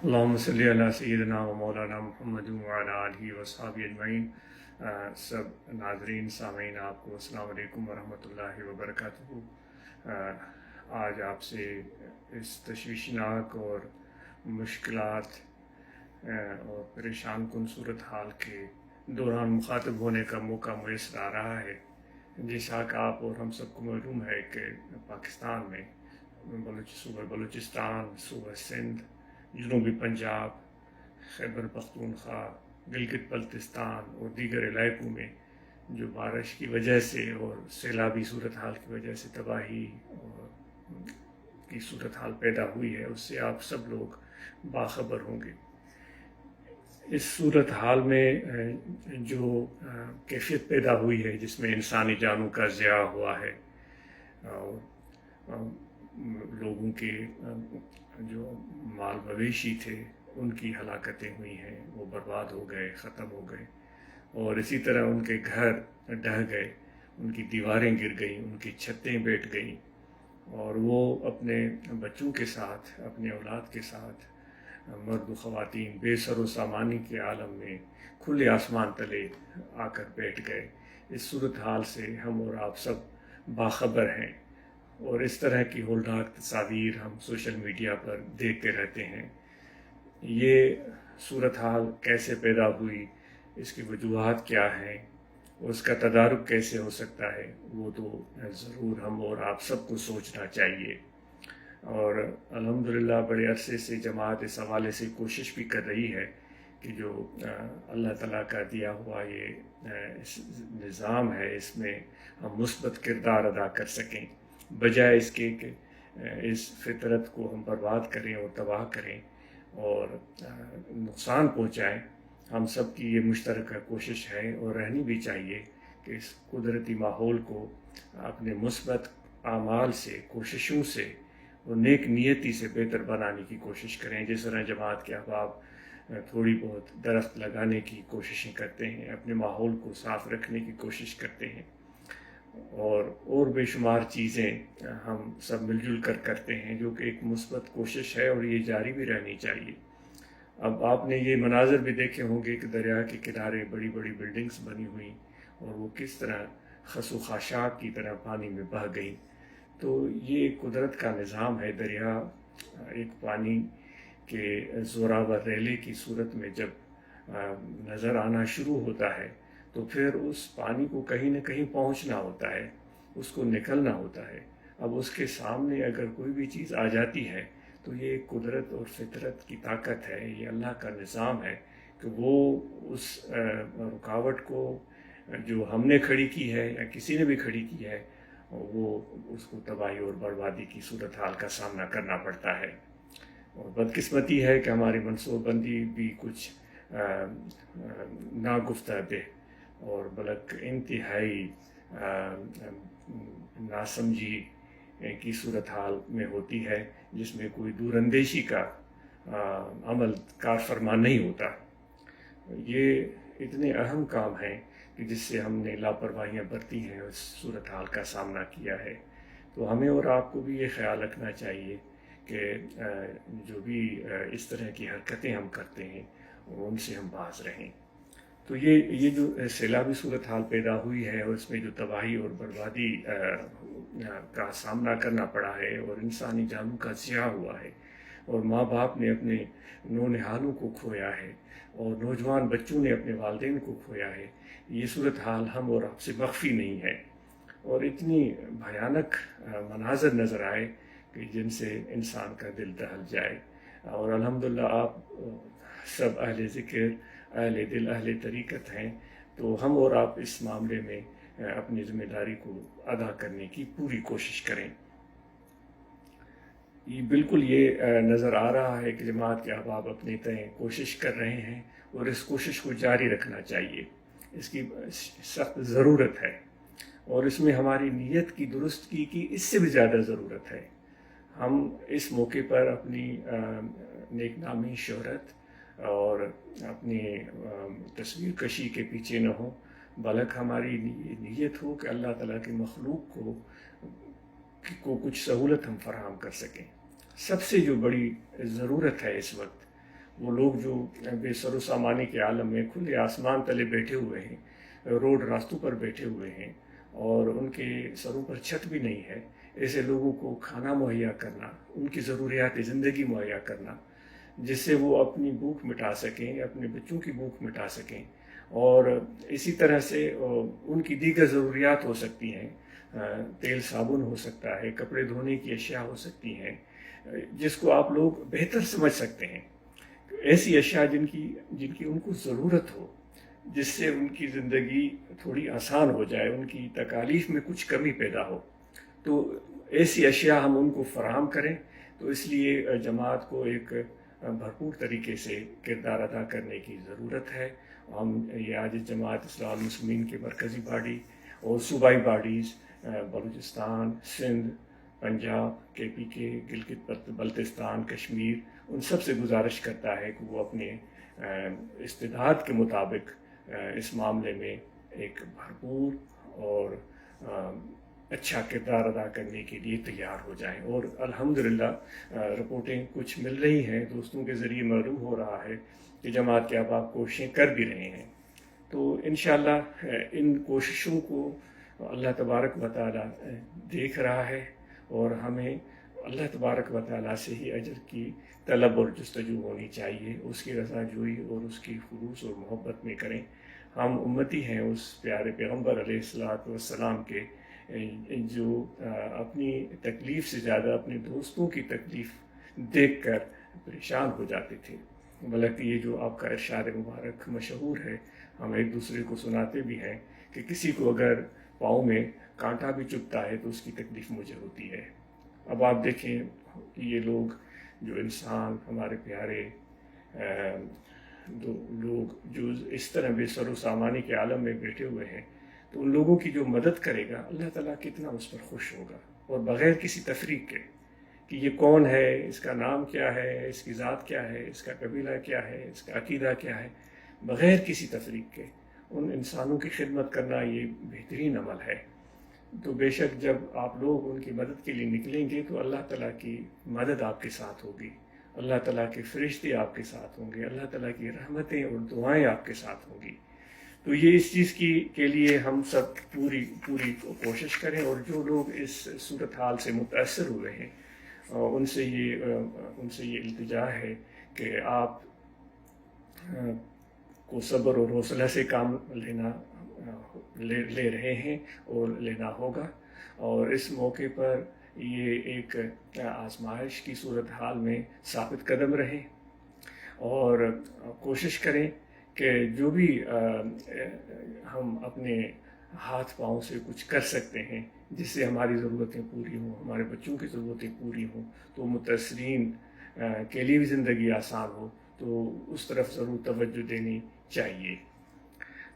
اللہم صلی علی سیدنا و مولانا محمد وعلی آلہ وصحبہ اجمعین۔ سب ناظرین سامعین آپ کو السلام علیکم ورحمۃ اللہ وبرکاتہ۔ آج آپ سے اس تشویشناک اور مشکلات اور پریشان کن صورتحال کے دوران مخاطب ہونے کا موقع میسر آ رہا ہے۔ جیسا کہ آپ اور ہم سب کو معلوم ہے کہ پاکستان میں صوبہ بلوچستان، صوبہ سندھ، جنوبی پنجاب، خیبر پختونخوا، گلگت بلتستان اور دیگر علاقوں میں جو بارش کی وجہ سے اور سیلابی صورتحال کی وجہ سے تباہی کی صورتحال پیدا ہوئی ہے، اس سے آپ سب لوگ باخبر ہوں گے۔ اس صورتحال میں جو کیفیت پیدا ہوئی ہے، جس میں انسانی جانوں کا ضیاع ہوا ہے اور لوگوں کے جو مال مویشی تھے ان کی ہلاکتیں ہوئی ہیں، وہ برباد ہو گئے، ختم ہو گئے، اور اسی طرح ان کے گھر ڈھہ گئے، ان کی دیواریں گر گئیں، ان کی چھتیں بیٹھ گئیں، اور وہ اپنے بچوں کے ساتھ، اپنے اولاد کے ساتھ، مرد و خواتین بے سر و سامانی کے عالم میں کھلے آسمان تلے آ کر بیٹھ گئے۔ اس صورتحال سے ہم اور آپ سب باخبر ہیں، اور اس طرح کی ہولناک تصاویر ہم سوشل میڈیا پر دیکھتے رہتے ہیں۔ یہ صورتحال کیسے پیدا ہوئی، اس کی وجوہات کیا ہیں، اس کا تدارک کیسے ہو سکتا ہے، وہ تو ضرور ہم اور آپ سب کو سوچنا چاہیے۔ اور الحمدللہ بڑے عرصے سے جماعت اس حوالے سے کوشش بھی کر رہی ہے کہ جو اللہ تعالیٰ کا دیا ہوا یہ نظام ہے، اس میں ہم مثبت کردار ادا کر سکیں، بجائے اس کے کہ اس فطرت کو ہم برباد کریں اور تباہ کریں اور نقصان پہنچائیں۔ ہم سب کی یہ مشترکہ کوشش ہے اور رہنی بھی چاہیے کہ اس قدرتی ماحول کو اپنے مثبت اعمال سے، کوششوں سے اور نیک نیتی سے بہتر بنانے کی کوشش کریں۔ جس طرح جماعت کے احباب تھوڑی بہت درخت لگانے کی کوششیں کرتے ہیں، اپنے ماحول کو صاف رکھنے کی کوشش کرتے ہیں، اور بے شمار چیزیں ہم سب مل جل کر کرتے ہیں، جو کہ ایک مثبت کوشش ہے اور یہ جاری بھی رہنی چاہیے۔ اب آپ نے یہ مناظر بھی دیکھے ہوں گے کہ دریا کے کنارے بڑی بڑی بلڈنگز بنی ہوئیں اور وہ کس طرح خس و خاشاک کی طرح پانی میں بہہ گئیں۔ تو یہ قدرت کا نظام ہے۔ دریا ایک پانی کے زوراور ریلے کی صورت میں جب نظر آنا شروع ہوتا ہے تو پھر اس پانی کو کہیں نہ کہیں پہنچنا ہوتا ہے، اس کو نکلنا ہوتا ہے۔ اب اس کے سامنے اگر کوئی بھی چیز آ جاتی ہے تو یہ قدرت اور فطرت کی طاقت ہے، یہ اللہ کا نظام ہے کہ وہ اس رکاوٹ کو جو ہم نے کھڑی کی ہے یا کسی نے بھی کھڑی کی ہے، وہ اس کو تباہی اور بربادی کی صورتحال کا سامنا کرنا پڑتا ہے۔ اور بدقسمتی ہے کہ ہماری منصوبہ بندی بھی کچھ ناگفتہ بہ اور بلک انتہائی ناسمجھی کی صورتحال میں ہوتی ہے، جس میں کوئی دور اندیشی کا عمل کار فرما نہیں ہوتا۔ یہ اتنے اہم کام ہیں کہ جس سے ہم نے لاپرواہیاں برتی ہیں، اس صورتحال کا سامنا کیا ہے۔ تو ہمیں اور آپ کو بھی یہ خیال رکھنا چاہیے کہ جو بھی اس طرح کی حرکتیں ہم کرتے ہیں ان سے ہم باز رہیں۔ تو یہ جو سیلابی صورتحال پیدا ہوئی ہے اور اس میں جو تباہی اور بربادی کا سامنا کرنا پڑا ہے اور انسانی جانوں کا ضیاع ہوا ہے، اور ماں باپ نے اپنے نونہالوں کو کھویا ہے، اور نوجوان بچوں نے اپنے والدین کو کھویا ہے، یہ صورتحال ہم اور آپ سے مخفی نہیں ہے، اور اتنی بھیانک مناظر نظر آئے کہ جن سے انسان کا دل دہل جائے۔ اور الحمدللہ آپ سب اہل ذکر، اہل دل، اہل طریقت ہیں، تو ہم اور آپ اس معاملے میں اپنی ذمہ داری کو ادا کرنے کی پوری کوشش کریں۔ بالکل یہ نظر آ رہا ہے کہ جماعت کے احباب اپنے تئیں کوشش کر رہے ہیں، اور اس کوشش کو جاری رکھنا چاہیے، اس کی سخت ضرورت ہے، اور اس میں ہماری نیت کی درستگی کی اس سے بھی زیادہ ضرورت ہے۔ ہم اس موقع پر اپنی نیک نامی، شہرت اور اپنی تصویر کشی کے پیچھے نہ ہوں، بلکہ ہماری نیت ہو کہ اللہ تعالیٰ کی مخلوق کو کچھ سہولت ہم فراہم کر سکیں۔ سب سے جو بڑی ضرورت ہے اس وقت وہ لوگ جو بے سر و سامانی کے عالم میں کھلے آسمان تلے بیٹھے ہوئے ہیں، روڈ راستوں پر بیٹھے ہوئے ہیں اور ان کے سروں پر چھت بھی نہیں ہے، ایسے لوگوں کو کھانا مہیا کرنا، ان کی ضروریات زندگی مہیا کرنا، جس سے وہ اپنی بھوک مٹا سکیں، اپنے بچوں کی بھوک مٹا سکیں، اور اسی طرح سے ان کی دیگر ضروریات ہو سکتی ہیں، تیل صابن ہو سکتا ہے، کپڑے دھونے کی اشیاء ہو سکتی ہیں، جس کو آپ لوگ بہتر سمجھ سکتے ہیں، ایسی اشیاء جن کی ان کو ضرورت ہو، جس سے ان کی زندگی تھوڑی آسان ہو جائے، ان کی تکالیف میں کچھ کمی پیدا ہو، تو ایسی اشیاء ہم ان کو فراہم کریں۔ تو اس لیے جماعت کو ایک بھرپور طریقے سے کردار ادا کرنے کی ضرورت ہے۔ ہم یہ آج جماعت اسلامی المسلمین کے مرکزی باڈی اور صوبائی باڈیز بلوچستان، سندھ، پنجاب، KPK، گلگت بلتستان، کشمیر، ان سب سے گزارش کرتا ہے کہ وہ اپنے استعداد کے مطابق اس معاملے میں ایک بھرپور اور اچھا کردار ادا کرنے کے لیے تیار ہو جائیں۔ اور الحمدللہ رپورٹیں کچھ مل رہی ہیں، دوستوں کے ذریعے معلوم ہو رہا ہے کہ جماعت کے احباب کوششیں کر بھی رہے ہیں۔ تو انشاءاللہ ان کوششوں کو اللہ تبارک و تعالیٰ دیکھ رہا ہے، اور ہمیں اللہ تبارک و تعالیٰ سے ہی اجر کی طلب اور جستجو ہونی چاہیے، اس کی رضا جوئی اور اس کی خلوص اور محبت میں کریں۔ ہم امتی ہیں اس پیارے پیغمبر علیہ السلام کے، جو اپنی تکلیف سے زیادہ اپنے دوستوں کی تکلیف دیکھ کر پریشان ہو جاتے تھے۔ بلکہ یہ جو آپ کا ارشاد مبارک مشہور ہے، ہم ایک دوسرے کو سناتے بھی ہیں کہ کسی کو اگر پاؤں میں کانٹا بھی چبھتا ہے تو اس کی تکلیف مجھے ہوتی ہے۔ اب آپ دیکھیں کہ یہ لوگ جو انسان ہمارے پیارے لوگ جو اس طرح بے سر و سامانی کے عالم میں بیٹھے ہوئے ہیں، تو ان لوگوں کی جو مدد کرے گا اللہ تعالیٰ کتنا اس پر خوش ہوگا، اور بغیر کسی تفریق کے کہ یہ کون ہے، اس کا نام کیا ہے، اس کی ذات کیا ہے، اس کا قبیلہ کیا ہے، اس کا عقیدہ کیا ہے، بغیر کسی تفریق کے ان انسانوں کی خدمت کرنا یہ بہترین عمل ہے۔ تو بے شک جب آپ لوگ ان کی مدد کے لیے نکلیں گے تو اللہ تعالیٰ کی مدد آپ کے ساتھ ہوگی، اللہ تعالیٰ کے فرشتے آپ کے ساتھ ہوں گے، اللہ تعالیٰ کی رحمتیں اور دعائیں آپ کے ساتھ ہوں گی۔ تو یہ اس چیز کے لیے ہم سب پوری کوشش کریں، اور جو لوگ اس صورتحال سے متاثر ہوئے ہیں ان سے یہ التجا ہے کہ آپ کو صبر اور حوصلہ سے کام لے رہے ہیں اور لینا ہوگا، اور اس موقع پر یہ ایک آزمائش کی صورتحال میں ثابت قدم رہیں، اور کوشش کریں کہ جو بھی ہم اپنے ہاتھ پاؤں سے کچھ کر سکتے ہیں جس سے ہماری ضرورتیں پوری ہوں، ہمارے بچوں کی ضرورتیں پوری ہوں، تو متاثرین کے لیے بھی زندگی آسان ہو، تو اس طرف ضرور توجہ دینی چاہیے۔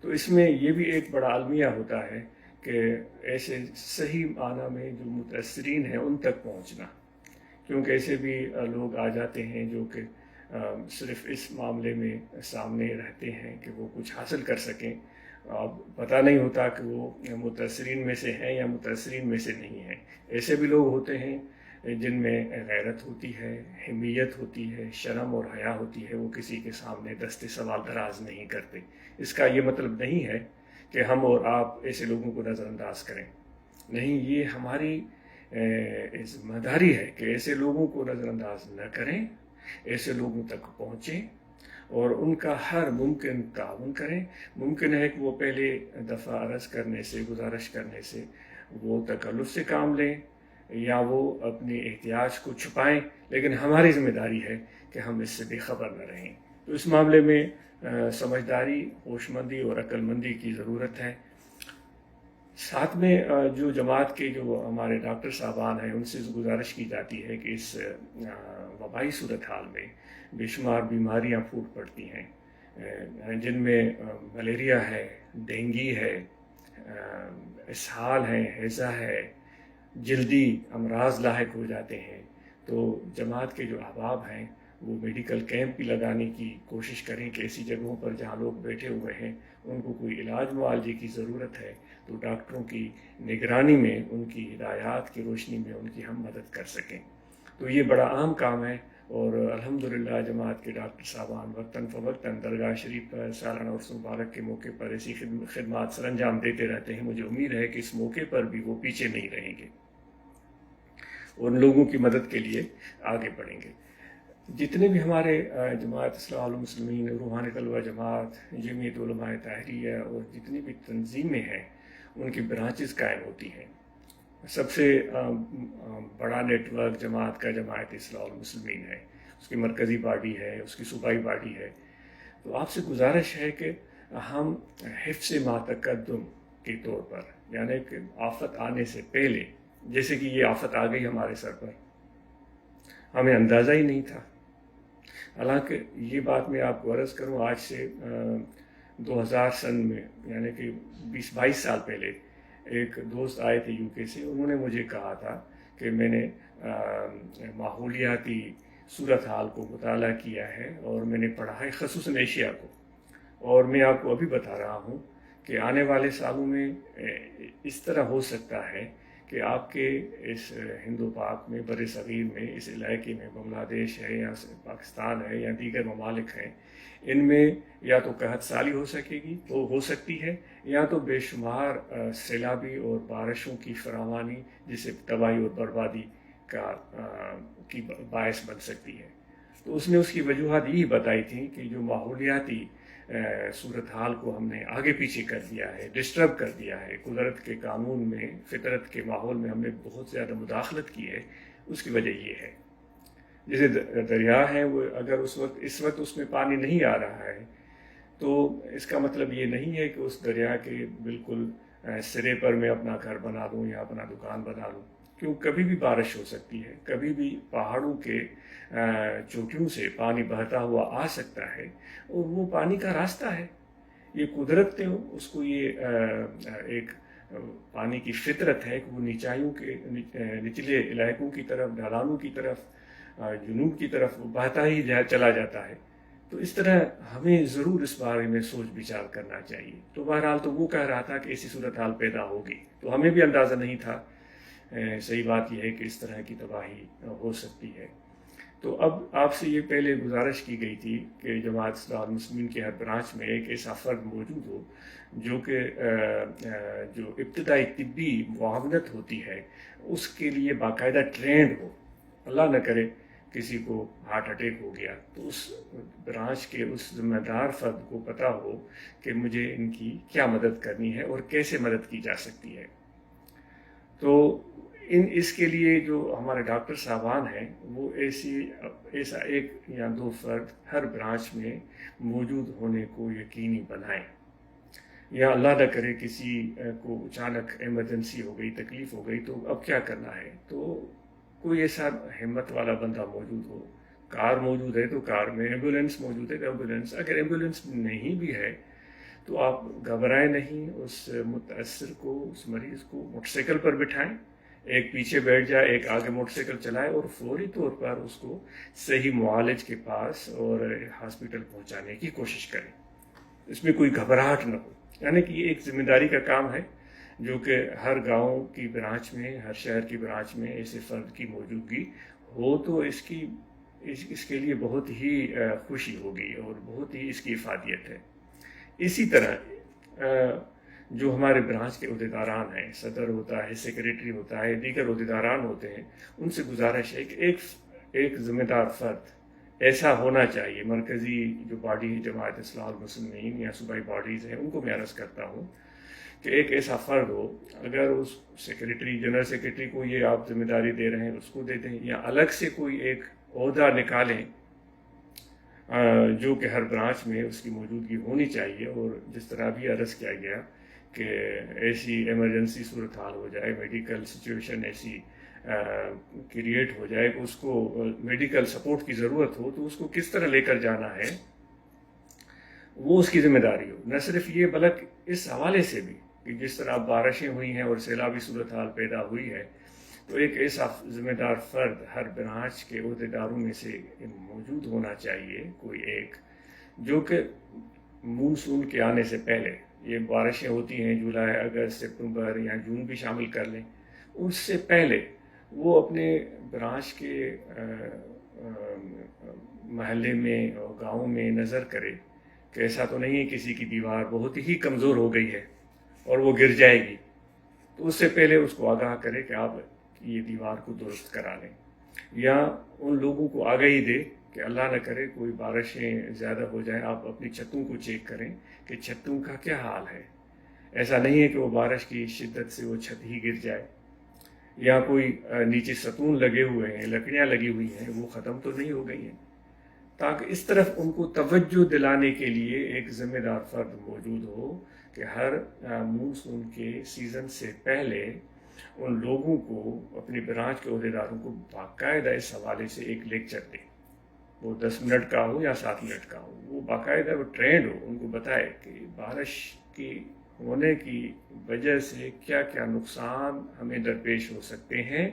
تو اس میں یہ بھی ایک بڑا المیہ ہوتا ہے کہ ایسے صحیح معنی میں جو متاثرین ہیں ان تک پہنچنا، کیونکہ ایسے بھی لوگ آ جاتے ہیں جو کہ صرف اس معاملے میں سامنے رہتے ہیں کہ وہ کچھ حاصل کر سکیں، اب پتہ نہیں ہوتا کہ وہ متاثرین میں سے ہیں یا متاثرین میں سے نہیں ہیں۔ ایسے بھی لوگ ہوتے ہیں جن میں غیرت ہوتی ہے، حمیت ہوتی ہے، شرم اور حیا ہوتی ہے، وہ کسی کے سامنے دست سوال دراز نہیں کرتے۔ اس کا یہ مطلب نہیں ہے کہ ہم اور آپ ایسے لوگوں کو نظر انداز کریں، نہیں، یہ ہماری ذمہ داری ہے کہ ایسے لوگوں کو نظر انداز نہ کریں، ایسے لوگوں تک پہنچیں اور ان کا ہر ممکن تعاون کریں۔ ممکن ہے کہ وہ پہلے دفعہ عرض کرنے سے، گزارش کرنے سے وہ تکلف سے کام لیں یا وہ اپنی احتیاج کو چھپائیں، لیکن ہماری ذمہ داری ہے کہ ہم اس سے بے خبر نہ رہیں۔ تو اس معاملے میں سمجھداری، ہوش مندی اور عقل مندی کی ضرورت ہے۔ ساتھ میں جو جماعت کے جو ہمارے ڈاکٹر صاحبان ہیں ان سے گزارش کی جاتی ہے کہ اس وبائی صورتحال میں بے شمار بیماریاں پھوٹ پڑتی ہیں، جن میں ملیریا ہے، ڈینگی ہے، اسہال ہے، ہیضہ ہے، جلدی امراض لاحق ہو جاتے ہیں۔ تو جماعت کے جو احباب ہیں وہ میڈیکل کیمپ بھی لگانے کی کوشش کریں کہ ایسی جگہوں پر جہاں لوگ بیٹھے ہوئے ہیں ان کو کوئی علاج معالجے کی ضرورت ہے تو ڈاکٹروں کی نگرانی میں، ان کی ہدایات کی روشنی میں ان کی ہم مدد کر سکیں۔ تو یہ بڑا اہم کام ہے، اور الحمدللہ جماعت کے ڈاکٹر صاحبان وقتاً فوقتاً درگاہ شریف پر سالانہ عرس مبارک کے موقع پر ایسی خدمات سر انجام دیتے رہتے ہیں. مجھے امید ہے کہ اس موقع پر بھی وہ پیچھے نہیں رہیں گے اور ان لوگوں کی مدد کے لیے آگے بڑھیں گے. جتنے بھی ہمارے جماعت اصلاح المسلمین، روحانی طلبہ جماعت، جمعیت علماء طاہریہ اور جتنی بھی تنظیمیں ہیں ان کی برانچز قائم ہوتی ہیں. سب سے بڑا نیٹ ورک جماعت کا جماعت اصلاح المسلمین ہے. اس کی مرکزی باڈی ہے، اس کی صوبائی باڈی ہے. تو آپ سے گزارش ہے کہ ہم حفظ ما تقدم کے طور پر، یعنی کہ آفت آنے سے پہلے، جیسے کہ یہ آفت آ گئی ہمارے سر پر، ہمیں اندازہ ہی نہیں تھا. حالانکہ یہ بات میں آپ کو عرض کروں، آج سے 2000 سن میں، یعنی کہ 20-22 سال پہلے ایک دوست آئے تھے UK سے. انہوں نے مجھے کہا تھا کہ میں نے ماحولیاتی صورتحال کو مطالعہ کیا ہے اور میں نے پڑھا ہے خصوصاً ایشیا کو، اور میں آپ کو ابھی بتا رہا ہوں کہ آنے والے سالوں میں اس طرح ہو سکتا ہے کہ آپ کے اس ہند و پاک میں، بر صغیر میں، اس علاقے میں، بنگلہ دیش ہے یا پاکستان ہے یا دیگر ممالک ہیں، ان میں یا تو قحط سالی ہو سکتی ہے یا تو بے شمار سیلابی اور بارشوں کی فراوانی جس سے تباہی اور بربادی کی باعث بن سکتی ہے. تو اس نے اس کی وجوہات یہی بتائی تھیں کہ جو ماحولیاتی صورتحال کو ہم نے آگے پیچھے کر دیا ہے، ڈسٹرب کر دیا ہے، قدرت کے قانون میں، فطرت کے ماحول میں ہم نے بہت زیادہ مداخلت کی ہے. اس کی وجہ یہ ہے، جیسے دریا ہے، وہ اگر اس وقت اس میں پانی نہیں آ رہا ہے تو اس کا مطلب یہ نہیں ہے کہ اس دریا کے بالکل سرے پر میں اپنا گھر بنا لوں یا اپنا دکان بنا لوں. کیوں؟ کبھی بھی بارش ہو سکتی ہے، کبھی بھی پہاڑوں کے چوٹیوں سے پانی بہتا ہوا آ سکتا ہے، اور وہ پانی کا راستہ ہے. یہ قدرت نے اس کو یہ ایک پانی کی فطرت ہے کہ وہ نچائیوں کے نچلے علاقوں کی طرف، ڈھلانوں کی طرف، جنوب کی طرف بہتا ہی چلا جاتا ہے. تو اس طرح ہمیں ضرور اس بارے میں سوچ بچار کرنا چاہیے. تو بہرحال تو وہ کہہ رہا تھا کہ ایسی صورتحال پیدا ہوگی، تو ہمیں بھی اندازہ نہیں تھا. صحیح بات یہ ہے کہ اس طرح کی تباہی ہو سکتی ہے. تو اب آپ سے یہ پہلے گزارش کی گئی تھی کہ جماعت اصلاح المسلمین کے ہر برانچ میں ایک ایسا فرد موجود ہو جو کہ جو ابتدائی طبی معاونت ہوتی ہے اس کے لیے باقاعدہ ٹرینڈ ہو. اللہ نہ کرے کسی کو ہارٹ اٹیک ہو گیا تو اس برانچ کے اس ذمہ دار فرد کو پتہ ہو کہ مجھے ان کی کیا مدد کرنی ہے اور کیسے مدد کی جا سکتی ہے. تو اس کے لیے جو ہمارے ڈاکٹر صاحبان ہیں وہ ایسا ایک یا دو فرد ہر برانچ میں موجود ہونے کو یقینی بنائیں. یا اللہ نہ کرے کسی کو اچانک ایمرجنسی ہو گئی، تکلیف ہو گئی، تو اب کیا کرنا ہے؟ تو کوئی ایسا ہمت والا بندہ موجود ہو. کار موجود ہے تو کار میں، ایمبولینس موجود ہے تو ایمبولینس. اگر ایمبولینس نہیں بھی ہے تو آپ گھبرائیں نہیں، اس متاثر کو، اس مریض کو موٹر سائیکل پر بٹھائیں، ایک پیچھے بیٹھ جائے، ایک آگے موٹر سائیکل چلائے، اور فوری طور پر اس کو صحیح معالج کے پاس اور ہاسپٹل پہنچانے کی کوشش کریں. اس میں کوئی گھبراہٹ نہ ہو. یعنی کہ یہ ایک ذمہ داری کا کام ہے جو کہ ہر گاؤں کی برانچ میں، ہر شہر کی برانچ میں ایسے فرد کی موجودگی ہو تو اس کے لیے بہت ہی خوشی ہوگی اور بہت ہی اس کی افادیت ہے. اسی طرح جو ہمارے برانچ کے عہدیداران ہیں، صدر ہوتا ہے، سیکریٹری ہوتا ہے، دیگر عہدیداران ہوتے ہیں، ان سے گزارش ہے کہ ایک ذمہ دار فرد ایسا ہونا چاہیے. مرکزی جو باڈی ہے جماعت اصلاح المسلمین یا صوبائی باڈیز ہیں، ان کو میں عرض کرتا ہوں کہ ایک ایسا فرد ہو. اگر اس سیکریٹری، جنرل سیکریٹری کو یہ آپ ذمہ داری دے رہے ہیں، اس کو دے دیں، یا الگ سے کوئی ایک عہدہ نکالیں جو کہ ہر برانچ میں اس کی موجودگی ہونی چاہیے. اور جس طرح بھی عرض کیا گیا کہ ایسی ایمرجنسی صورتحال ہو جائے، میڈیکل سچویشن ایسی کریٹ ہو جائے کہ اس کو میڈیکل سپورٹ کی ضرورت ہو، تو اس کو کس طرح لے کر جانا ہے وہ اس کی ذمہ داری ہو. نہ صرف یہ بلکہ اس حوالے سے بھی کہ جس طرح بارشیں ہوئی ہیں اور سیلابی صورتحال پیدا ہوئی ہے، تو ایک ایسا ذمہ دار فرد ہر برانچ کے عہدیداروں میں سے موجود ہونا چاہیے، کوئی ایک جو کہ مونسون کے آنے سے پہلے، یہ بارشیں ہوتی ہیں جولائی، اگست، سپتمبر یا جون بھی شامل کر لیں، اس سے پہلے وہ اپنے برانچ کے محلے میں اور گاؤں میں نظر کرے کہ ایسا تو نہیں ہے کسی کی دیوار بہت ہی کمزور ہو گئی ہے اور وہ گر جائے گی، تو اس سے پہلے اس کو آگاہ کرے کہ آپ یہ دیوار کو درست کرا لیں، یا ان لوگوں کو آگاہی دے کہ اللہ نہ کرے کوئی بارشیں زیادہ ہو جائیں، آپ اپنی چھتوں کو چیک کریں کہ چھتوں کا کیا حال ہے۔ ایسا نہیں ہے کہ وہ بارش کی شدت سے وہ چھت ہی گر جائے، یا کوئی نیچے ستون لگے ہوئے ہیں، لکڑیاں لگی ہوئی ہیں، وہ ختم تو نہیں ہو گئی ہیں، تاکہ اس طرف ان کو توجہ دلانے کے لیے ایک ذمہ دار فرد موجود ہو کہ ہر مونسون کے سیزن سے پہلے ان لوگوں کو، اپنی برانچ کے عہدیداروں کو باقاعدہ اس حوالے سے ایک لیکچر دے، وہ 10 منٹ کا ہو یا 7 منٹ کا ہو، وہ باقاعدہ وہ ٹرینڈ ہو، ان کو بتائے کہ بارش کی ہونے کی وجہ سے کیا کیا نقصان ہمیں درپیش ہو سکتے ہیں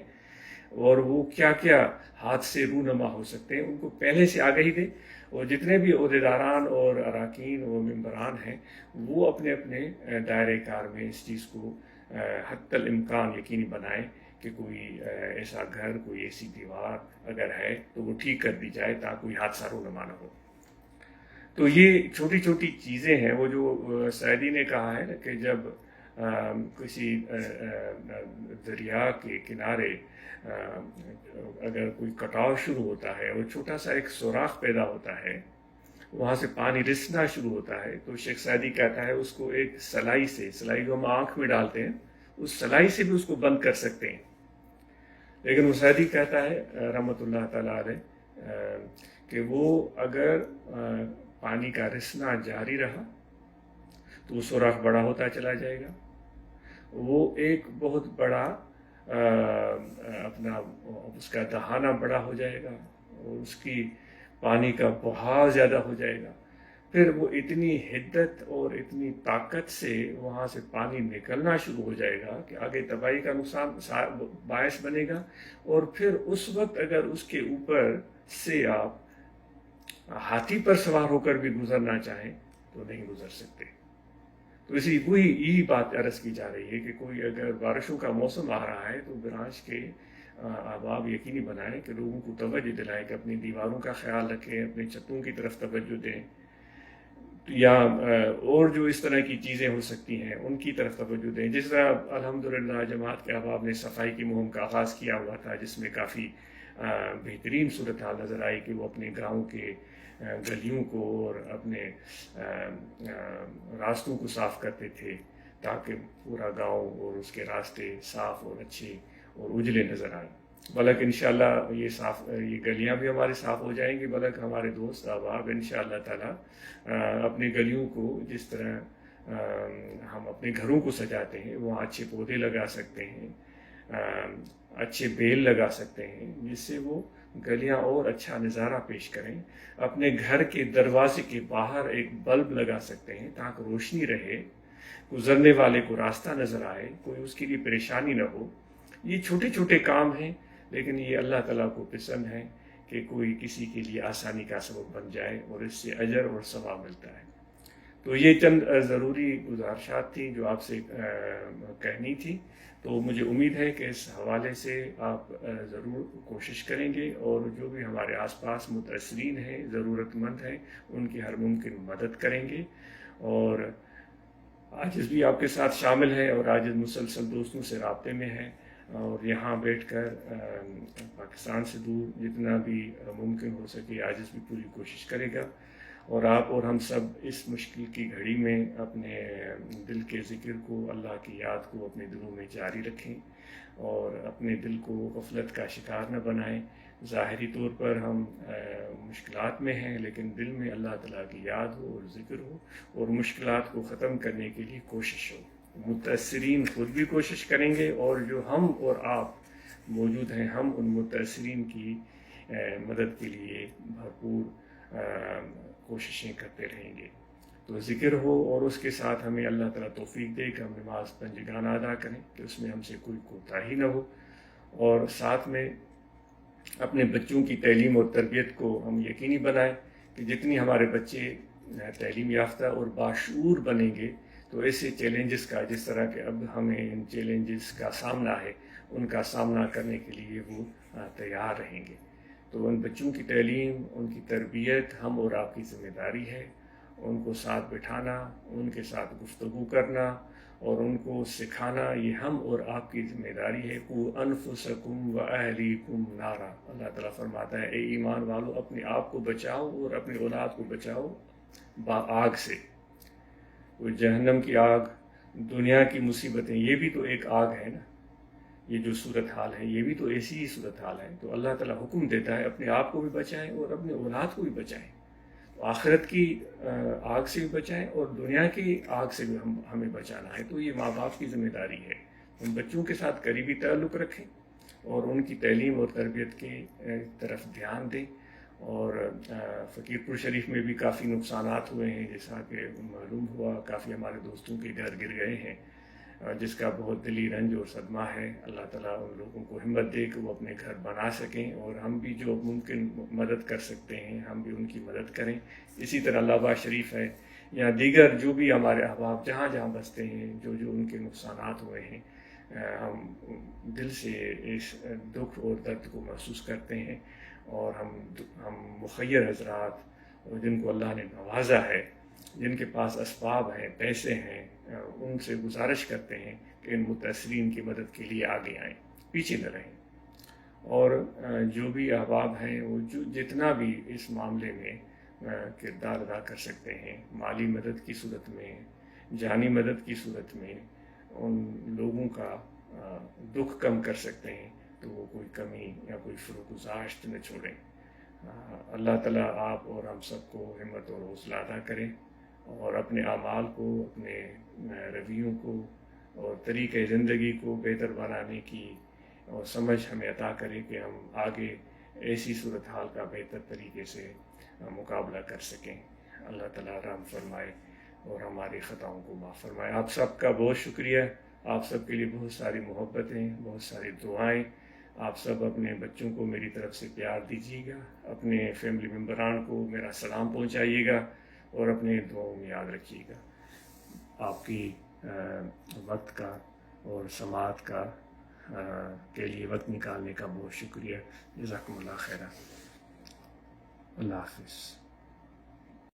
اور وہ کیا کیا حادثے رونما ہو سکتے ہیں، ان کو پہلے سے آگاہی دے، اور جتنے بھی عہدیداران اور اراکین اور ممبران ہیں وہ اپنے اپنے دائرۂ کار میں اس چیز کو حتی الامکان یقینی بنائیں کہ کوئی ایسا گھر، کوئی ایسی دیوار اگر ہے تو وہ ٹھیک کر دی جائے تاکہ کوئی حادثہ رونما نہ ہو۔ تو یہ چھوٹی چھوٹی چیزیں ہیں، وہ جو سعدی نے کہا ہے کہ جب کسی دریا کے کنارے اگر کوئی کٹاؤ شروع ہوتا ہے اور چھوٹا سا ایک سوراخ پیدا ہوتا ہے، وہاں سے پانی رسنا شروع ہوتا ہے، تو شیخ سعدی کہتا ہے اس کو ایک سلائی سے، سلائی جو ہم آنکھ میں ڈالتے ہیں، اس سلائی سے بھی اس کو بند کر سکتے ہیں، لیکن وہ سعدی کہتا ہے رحمۃ اللہ تعالیٰ علیہ کہ وہ اگر پانی کا رسنا جاری رہا تو وہ سوراخ بڑا ہوتا چلا جائے گا، وہ ایک بہت بڑا اپنا اس کا دہانہ بڑا ہو جائے گا اور اس کی پانی کا بہاؤ زیادہ ہو جائے گا، پھر وہ اتنی حدت اور اتنی طاقت سے وہاں سے پانی نکلنا شروع ہو جائے گا کہ آگے تباہی کا نقصان باعث بنے گا، اور پھر اس وقت اگر اس کے اوپر سے آپ ہاتھی پر سوار ہو کر بھی گزرنا چاہیں تو نہیں گزر سکتے۔ تو اسی وہی یہی بات عرض کی جا رہی ہے کہ کوئی اگر بارشوں کا موسم آ رہا ہے تو برانچ کے احباب یقینی بنائیں کہ لوگوں کو توجہ دلائیں کہ اپنی دیواروں کا خیال رکھیں، اپنی چھتوں کی طرف توجہ دیں، یا اور جو اس طرح کی چیزیں ہو سکتی ہیں ان کی طرف توجہ دیں۔ جس طرح الحمدللہ جماعت کے احباب نے صفائی کی مہم کا آغاز کیا ہوا تھا، جس میں کافی بہترین صورتحال نظر آئی کہ وہ اپنے گاؤں کے گلیوں کو اور اپنے راستوں کو صاف کرتے تھے تاکہ پورا گاؤں اور اس کے راستے صاف اور اچھے اور اجلے نظر آئیں۔ بلکہ انشاءاللہ یہ گلیاں بھی ہمارے صاف ہو جائیں گی، بلکہ ہمارے دوست احباب انشاءاللہ تعالیٰ اپنے گلیوں کو جس طرح ہم اپنے گھروں کو سجاتے ہیں وہاں اچھے پودے لگا سکتے ہیں، اچھے بیل لگا سکتے ہیں، جس سے وہ گلیاں اور اچھا نظارہ پیش کریں۔ اپنے گھر کے دروازے کے باہر ایک بلب لگا سکتے ہیں تاکہ روشنی رہے، گزرنے والے کو راستہ نظر آئے، کوئی اس کے لیے پریشانی نہ ہو۔ یہ چھوٹے چھوٹے کام ہیں، لیکن یہ اللہ تعالیٰ کو پسند ہے کہ کوئی کسی کے لیے آسانی کا سبب بن جائے اور اس سے اجر اور ثواب ملتا ہے۔ تو یہ چند ضروری گزارشات تھیں جو آپ سے کہنی تھی، تو مجھے امید ہے کہ اس حوالے سے آپ ضرور کوشش کریں گے، اور جو بھی ہمارے آس پاس متاثرین ہیں، ضرورت مند ہیں، ان کی ہر ممکن مدد کریں گے۔ اور عاجز بھی آپ کے ساتھ شامل ہے، اور عاجز مسلسل دوستوں سے رابطے میں ہے، اور یہاں بیٹھ کر پاکستان سے دور جتنا بھی ممکن ہو سکے عاجز بھی پوری کوشش کرے گا، اور آپ اور ہم سب اس مشکل کی گھڑی میں اپنے دل کے ذکر کو، اللہ کی یاد کو اپنے دلوں میں جاری رکھیں، اور اپنے دل کو غفلت کا شکار نہ بنائیں۔ ظاہری طور پر ہم مشکلات میں ہیں، لیکن دل میں اللہ تعالیٰ کی یاد ہو اور ذکر ہو، اور مشکلات کو ختم کرنے کے لیے کوشش ہو۔ متاثرین خود بھی کوشش کریں گے، اور جو ہم اور آپ موجود ہیں ہم ان متاثرین کی مدد کے لیے بھرپور کوششیں کرتے رہیں گے۔ تو ذکر ہو، اور اس کے ساتھ ہمیں اللہ تعالیٰ توفیق دے کہ ہم نماز پنجگانہ ادا کریں، کہ اس میں ہم سے کوئی کوتاہی نہ ہو، اور ساتھ میں اپنے بچوں کی تعلیم اور تربیت کو ہم یقینی بنائیں کہ جتنی ہمارے بچے تعلیم یافتہ اور باشعور بنیں گے تو ایسے چیلنجز کا، جس طرح کہ اب ہمیں ان چیلنجز کا سامنا ہے، ان کا سامنا کرنے کے لیے وہ تیار رہیں گے۔ تو ان بچوں کی تعلیم، ان کی تربیت ہم اور آپ کی ذمہ داری ہے۔ ان کو ساتھ بٹھانا، ان کے ساتھ گفتگو کرنا اور ان کو سکھانا یہ ہم اور آپ کی ذمہ داری ہے۔ قُوا أَنفُسَكُمْ وَأَهْلِيكُمْ نَارًا، اللہ تعالیٰ فرماتا ہے اے ایمان والو اپنے آپ کو بچاؤ اور اپنی اولاد کو بچاؤ آگ سے۔ وہ جہنم کی آگ، دنیا کی مصیبتیں، یہ بھی تو ایک آگ ہے نا۔ یہ جو صورتحال ہے یہ بھی تو ایسی ہی صورتحال ہے۔ تو اللہ تعالیٰ حکم دیتا ہے اپنے آپ کو بھی بچائیں اور اپنے اولاد کو بھی بچائیں، آخرت کی آگ سے بھی بچائیں اور دنیا کی آگ سے بھی ہمیں بچانا ہے۔ تو یہ ماں باپ کی ذمہ داری ہے، ان بچوں کے ساتھ قریبی تعلق رکھیں اور ان کی تعلیم اور تربیت کی طرف دھیان دیں۔ اور فقیر پور شریف میں بھی کافی نقصانات ہوئے ہیں، جیسا کہ معلوم ہوا، کافی ہمارے دوستوں کے گھر گر گئے ہیں، جس کا بہت دلی رنج اور صدمہ ہے۔ اللہ تعالیٰ ان لوگوں کو ہمت دے کہ وہ اپنے گھر بنا سکیں، اور ہم بھی جو ممکن مدد کر سکتے ہیں ہم بھی ان کی مدد کریں۔ اسی طرح لابا شریف ہے یا دیگر جو بھی ہمارے احباب جہاں جہاں بستے ہیں، جو جو ان کے نقصانات ہوئے ہیں، ہم دل سے اس دکھ اور درد کو محسوس کرتے ہیں، اور ہم مخیر حضرات جن کو اللہ نے نوازا ہے، جن کے پاس اسباب ہیں، پیسے ہیں، ان سے گزارش کرتے ہیں کہ ان متاثرین کی مدد کے لیے آگے آئیں، پیچھے نہ رہیں۔ اور جو بھی احباب ہیں وہ جتنا بھی اس معاملے میں کردار ادا کر سکتے ہیں، مالی مدد کی صورت میں، جانی مدد کی صورت میں، ان لوگوں کا دکھ کم کر سکتے ہیں، تو وہ کوئی کمی یا کوئی فروگزاشت نہ چھوڑیں۔ اللہ تعالیٰ آپ اور ہم سب کو ہمت اور حوصلہ عطا کریں، اور اپنے اعمال کو، اپنے رویوں کو اور طریقۂ زندگی کو بہتر بنانے کی اور سمجھ ہمیں عطا کرے کہ ہم آگے ایسی صورتحال کا بہتر طریقے سے مقابلہ کر سکیں۔ اللہ تعالیٰ رحم فرمائے اور ہماری خطاؤں کو معاف فرمائے۔ آپ سب کا بہت شکریہ، آپ سب کے لیے بہت ساری محبتیں، بہت ساری دعائیں۔ آپ سب اپنے بچوں کو میری طرف سے پیار دیجیے گا، اپنے فیملی ممبران کو میرا سلام پہنچائیے گا، اور اپنے دعاؤں میں یاد رکھیے گا۔ آپ کی وقت کا اور سماعت کا کے لیے وقت نکالنے کا بہت شکریہ۔ جزاکم اللہ خیرہ۔ اللہ حافظ۔